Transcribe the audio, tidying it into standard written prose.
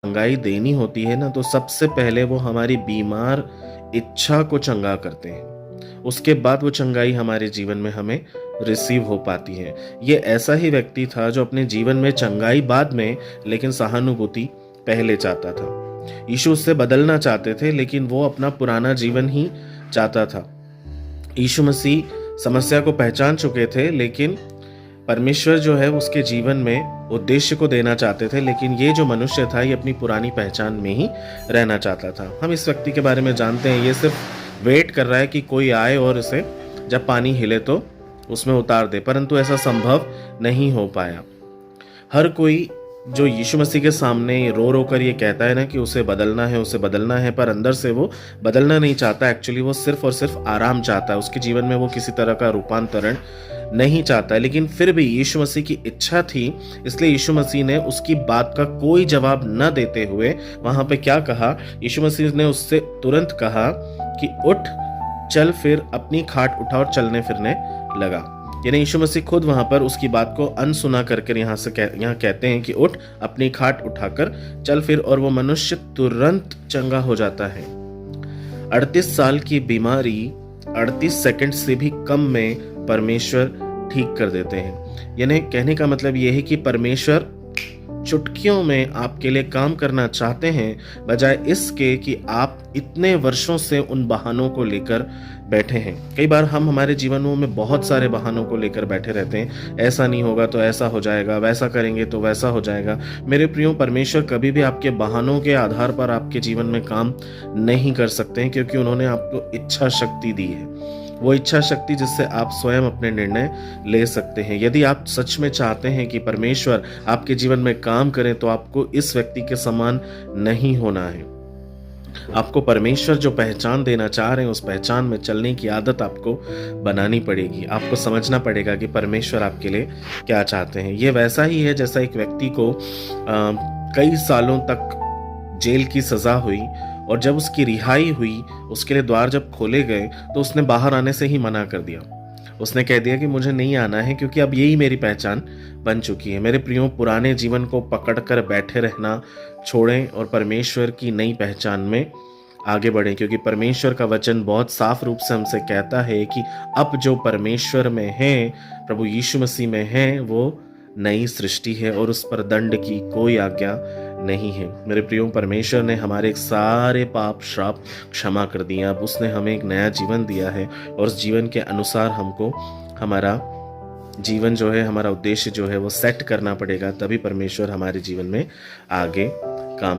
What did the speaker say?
चंगाई देनी होती है ना, तो सबसे पहले वो हमारी बीमार इच्छा को चंगा करते हैं। उसके बाद वो चंगाई हमारे जीवन में हमें रिसीव हो पाती है। ये ऐसा ही व्यक्ति था जो अपने जीवन में चंगाई बाद में, लेकिन सहानुभूति पहले चाहता था। यीशु उससे बदलना चाहते थे, लेकिन वो अपना पुराना जीवन ही चाहता था। यीशु मसीह समस्या को पहचान चुके थे, लेकिन परमेश्वर जो है उसके जीवन में उद्देश्य को देना चाहते थे, लेकिन ये जो मनुष्य था ये अपनी पुरानी पहचान में ही रहना चाहता था। हम इस व्यक्ति के बारे में जानते हैं, ये सिर्फ वेट कर रहा है कि कोई आए और इसे जब पानी हिले तो उसमें उतार दे, परंतु ऐसा संभव नहीं हो पाया। हर कोई जो यीशु मसीह के सामने रो रो कर ये कहता है ना कि उसे बदलना है, उसे बदलना है, पर अंदर से वो बदलना नहीं चाहता। एक्चुअली वो सिर्फ और सिर्फ आराम चाहता है। उसके जीवन में वो किसी तरह का रूपांतरण नहीं चाहता है। लेकिन फिर भी यीशु मसीह की इच्छा थी, इसलिए यीशु मसीह ने उसकी बात का कोई जवाब न देते हुए वहां पे क्या कहा? यीशु मसीह ने उससे तुरंत कहा कि उठ, चल, फिर अपनी खाट उठा और चलने फिरने लगा। यानी यीशु मसीह खुद वहां पर उसकी बात को अनसुना करके यहाँ कहते हैं कि उठ, अपनी खाट उठाकर चल फिर, और वो मनुष्य तुरंत चंगा हो जाता है। 38 साल की बीमारी 38 सेकंड से भी कम में परमेश्वर ठीक कर देते हैं। यानी कहने का मतलब यह है कि परमेश्वर चुटकियों में आपके लिए काम करना चाहते हैं, बजाय इसके कि आप इतने वर्षों से उन बहानों को लेकर बैठे हैं। कई बार हम हमारे जीवनों में बहुत सारे बहानों को लेकर बैठे रहते हैं। ऐसा नहीं होगा तो ऐसा हो जाएगा, वैसा करेंगे तो वैसा हो जाएगा। मेरे प्रियो, परमेश्वर कभी भी आपके बहानों के आधार पर आपके जीवन में काम नहीं कर सकते हैं, क्योंकि उन्होंने आपको इच्छा शक्ति दी है। वो इच्छा शक्ति जिससे आप स्वयं अपने निर्णय ले सकते हैं। यदि आप सच में चाहते हैं कि परमेश्वर आपके जीवन में काम करें, तो आपको इस व्यक्ति के समान नहीं होना है। आपको परमेश्वर जो पहचान देना चाह रहे हैं, उस पहचान में चलने की आदत आपको बनानी पड़ेगी। आपको समझना पड़ेगा कि परमेश्वर आपके लिए क्या चाहते हैं। ये वैसा ही है जैसा एक व्यक्ति को कई सालों तक जेल की सजा हुई, और जब उसकी रिहाई हुई, उसके लिए द्वार जब खोले गए, तो उसने बाहर आने से ही मना कर दिया। उसने कह दिया कि मुझे नहीं आना है, क्योंकि अब यही मेरी पहचान बन चुकी है। मेरे प्रियो, पुराने जीवन को पकड़कर बैठे रहना छोड़ें और परमेश्वर की नई पहचान में आगे बढ़ें, क्योंकि परमेश्वर का वचन बहुत साफ रूप से हमसे कहता है कि अब जो परमेश्वर में है, प्रभु यीशु मसीह में है, वो नई सृष्टि है और उस पर दंड की कोई आज्ञा नहीं है। मेरे प्रियो, परमेश्वर ने हमारे सारे पाप श्राप क्षमा कर दिए। अब उसने हमें एक नया जीवन दिया है, और उस जीवन के अनुसार हमको हमारा जीवन जो है, हमारा उद्देश्य जो है वो सेट करना पड़ेगा, तभी परमेश्वर हमारे जीवन में आगे